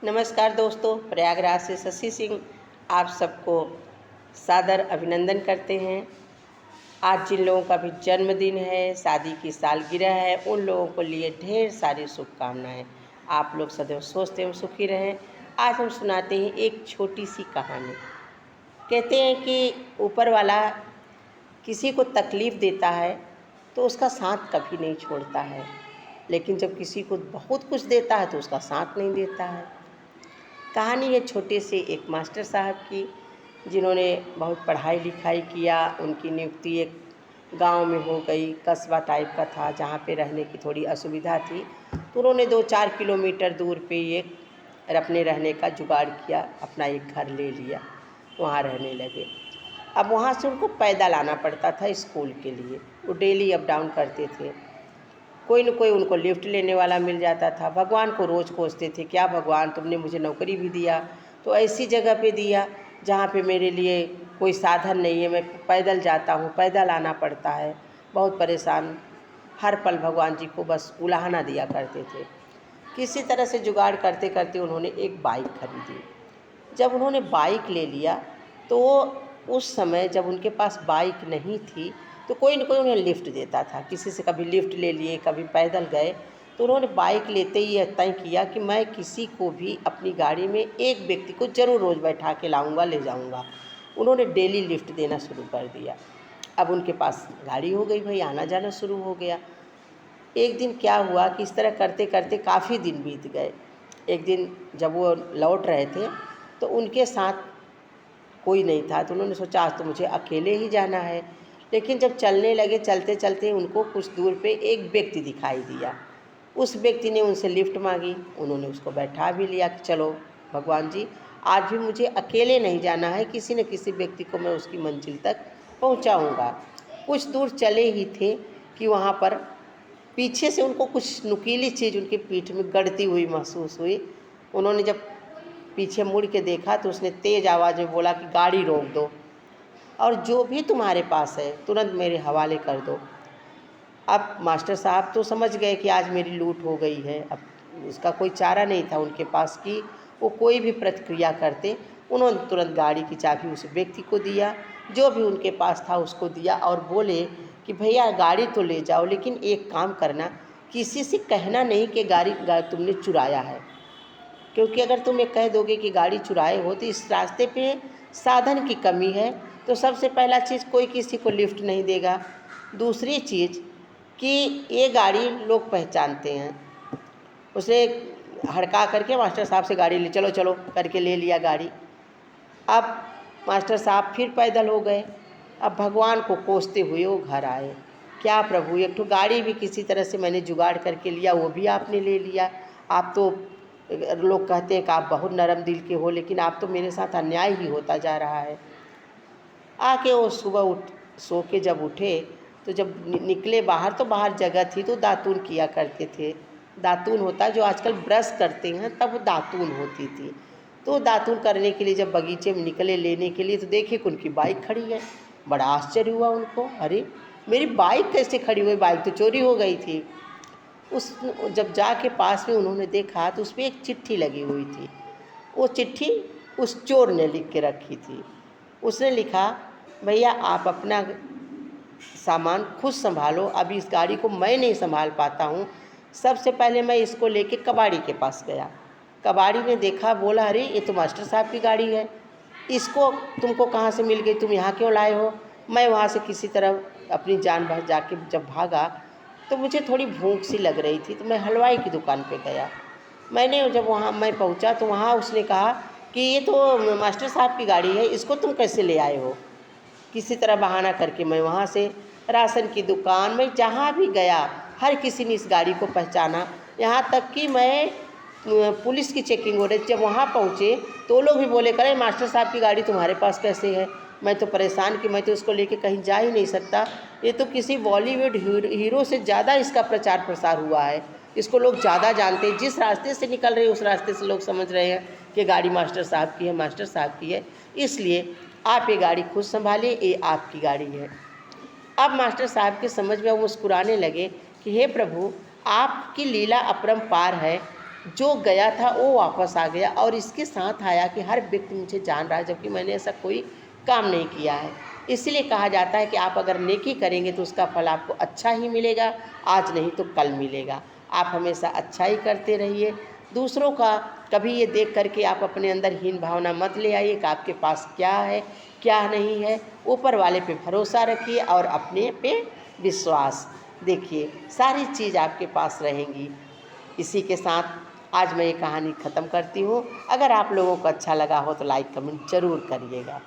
नमस्कार दोस्तों, प्रयागराज से शशि सिंह आप सबको सादर अभिनंदन करते हैं। आज जिन लोगों का भी जन्मदिन है, शादी की सालगिरह है, उन लोगों को लिए ढेर सारी शुभकामनाएं। आप लोग सदैव स्वस्थ एवं सुखी रहें। आज हम सुनाते हैं एक छोटी सी कहानी। कहते हैं कि ऊपर वाला किसी को तकलीफ़ देता है तो उसका साथ कभी नहीं छोड़ता है, लेकिन जब किसी को बहुत कुछ देता है तो उसका साथ नहीं देता है। कहानी है छोटे से एक मास्टर साहब की, जिन्होंने बहुत पढ़ाई लिखाई किया। उनकी नियुक्ति एक गांव में हो गई, कस्बा टाइप का था जहां पे रहने की थोड़ी असुविधा थी। तो उन्होंने 2-4 किलोमीटर दूर पे एक अपने रहने का जुगाड़ किया, अपना एक घर ले लिया, वहाँ रहने लगे। अब वहाँ से उनको पैदल आना पड़ता था स्कूल के लिए। वो डेली अप डाउन करते थे। कोई न कोई उनको लिफ्ट लेने वाला मिल जाता था। भगवान को रोज़ कोसते थे, क्या भगवान तुमने मुझे नौकरी भी दिया तो ऐसी जगह पे दिया जहाँ पे मेरे लिए कोई साधन नहीं है, मैं पैदल जाता हूँ, पैदल आना पड़ता है, बहुत परेशान। हर पल भगवान जी को बस उलाहना दिया करते थे। किसी तरह से जुगाड़ करते करते उन्होंने एक बाइक खरीदी। जब उन्होंने बाइक ले लिया तो उस समय जब उनके पास बाइक नहीं थी तो कोई न कोई उन्हें लिफ्ट देता था। किसी से कभी लिफ्ट ले लिए, कभी पैदल गए। तो उन्होंने बाइक लेते ही यह तय किया कि मैं किसी को भी अपनी गाड़ी में एक व्यक्ति को ज़रूर रोज़ बैठा के लाऊंगा, ले जाऊंगा। उन्होंने डेली लिफ्ट देना शुरू कर दिया। अब उनके पास गाड़ी हो गई, भाई आना जाना शुरू हो गया। एक दिन क्या हुआ कि इस तरह करते करते काफ़ी दिन बीत गए। एक दिन जब वो लौट रहे थे तो उनके साथ कोई नहीं था, तो उन्होंने सोचा आज तो मुझे अकेले ही जाना है। लेकिन जब चलने लगे, चलते चलते उनको कुछ दूर पे एक व्यक्ति दिखाई दिया। उस व्यक्ति ने उनसे लिफ्ट मांगी, उन्होंने उसको बैठा भी लिया कि चलो भगवान जी, आज भी मुझे अकेले नहीं जाना है, किसी न किसी व्यक्ति को मैं उसकी मंजिल तक पहुंचाऊंगा। कुछ दूर चले ही थे कि वहाँ पर पीछे से उनको कुछ नुकीली चीज़ उनकी पीठ में गड़ती हुई महसूस हुई। उन्होंने जब पीछे मुड़ के देखा तो उसने तेज़ आवाज़ में बोला कि गाड़ी रोक दो और जो भी तुम्हारे पास है तुरंत मेरे हवाले कर दो। अब मास्टर साहब तो समझ गए कि आज मेरी लूट हो गई है। अब उसका कोई चारा नहीं था उनके पास कि वो कोई भी प्रतिक्रिया करते। उन्होंने तुरंत गाड़ी की चाबी उस व्यक्ति को दिया, जो भी उनके पास था उसको दिया और बोले कि भैया गाड़ी तो ले जाओ, लेकिन एक काम करना, किसी से कहना नहीं कि गाड़ी तुमने चुराया है, क्योंकि अगर तुम ये कह दोगे कि गाड़ी चुराए हो तो इस रास्ते पे साधन की कमी है। तो सबसे पहला चीज़, कोई किसी को लिफ्ट नहीं देगा। दूसरी चीज़ कि ये गाड़ी लोग पहचानते हैं। उसे हड़का करके मास्टर साहब से गाड़ी ले चलो चलो करके ले लिया गाड़ी। अब मास्टर साहब फिर पैदल हो गए। अब भगवान को कोसते हुए वो घर आए। क्या प्रभु, एक तो गाड़ी भी किसी तरह से मैंने जुगाड़ करके लिया, वो भी आपने ले लिया। आप तो, लोग कहते हैं कि आप बहुत नरम दिल के हो, लेकिन आप तो मेरे साथ अन्याय ही होता जा रहा है। आके वो सुबह सो के जब उठे तो जब निकले बाहर, तो बाहर जगह थी तो दातून किया करते थे। दातून होता जो आजकल ब्रश करते हैं, तब दातून होती थी। तो दातून करने के लिए जब बगीचे में निकले लेने के लिए तो देखे कि उनकी बाइक खड़ी है। बड़ा आश्चर्य हुआ उनको, अरे मेरी बाइक कैसे खड़ी हुई, बाइक तो चोरी हो गई थी। उस जब जाके पास में उन्होंने देखा तो उस पर एक चिट्ठी लगी हुई थी। वो चिट्ठी उस चोर ने लिख के रखी थी। उसने लिखा, भैया आप अपना सामान खुद संभालो, अभी इस गाड़ी को मैं नहीं संभाल पाता हूँ। सबसे पहले मैं इसको लेके कबाड़ी के पास गया। कबाड़ी ने देखा, बोला अरे ये तो मास्टर साहब की गाड़ी है, इसको तुमको कहाँ से मिल गई, तुम यहाँ क्यों लाए हो। मैं वहाँ से किसी तरह अपनी जान बच जाके जब भागा तो मुझे थोड़ी भूख सी लग रही थी, तो मैं हलवाई की दुकान पे गया। मैंने जब वहाँ मैं पहुँचा तो वहाँ उसने कहा कि ये तो मास्टर साहब की गाड़ी है, इसको तुम कैसे ले आए हो। किसी तरह बहाना करके मैं वहाँ से राशन की दुकान में जहाँ भी गया, हर किसी ने इस गाड़ी को पहचाना। यहाँ तक कि मैं पुलिस की चेकिंग हो रही, जब वहाँ पहुँचे तो लोग भी बोले, करे मास्टर साहब की गाड़ी तुम्हारे पास कैसे है। मैं तो परेशान कि मैं तो इसको लेके कहीं जा ही नहीं सकता। ये तो किसी बॉलीवुड हीरो से ज़्यादा इसका प्रचार प्रसार हुआ है, इसको लोग ज़्यादा जानते हैं। जिस रास्ते से निकल रहे हैं उस रास्ते से लोग समझ रहे हैं कि गाड़ी मास्टर साहब की है, मास्टर साहब की है। इसलिए आप ये गाड़ी खुद संभालिए, ये आपकी गाड़ी है। अब मास्टर साहब के समझ में वो मुस्कुराने लगे कि हे प्रभु, आपकी लीला अपरंपार है। जो गया था वो वापस आ गया, और इसके साथ आया कि हर व्यक्ति मुझे जान रहा है, जबकि मैंने ऐसा कोई काम नहीं किया है। इसलिए कहा जाता है कि आप अगर नेकी करेंगे तो उसका फल आपको अच्छा ही मिलेगा, आज नहीं तो कल मिलेगा। आप हमेशा अच्छा ही करते रहिए। दूसरों का कभी ये देख करके आप अपने अंदर हीन भावना मत ले आइए कि आपके पास क्या है क्या नहीं है। ऊपर वाले पे भरोसा रखिए और अपने पे विश्वास। देखिए सारी चीज़ आपके पास रहेंगी। इसी के साथ आज मैं ये कहानी ख़त्म करती हूँ। अगर आप लोगों को अच्छा लगा हो तो लाइक कमेंट ज़रूर करिएगा।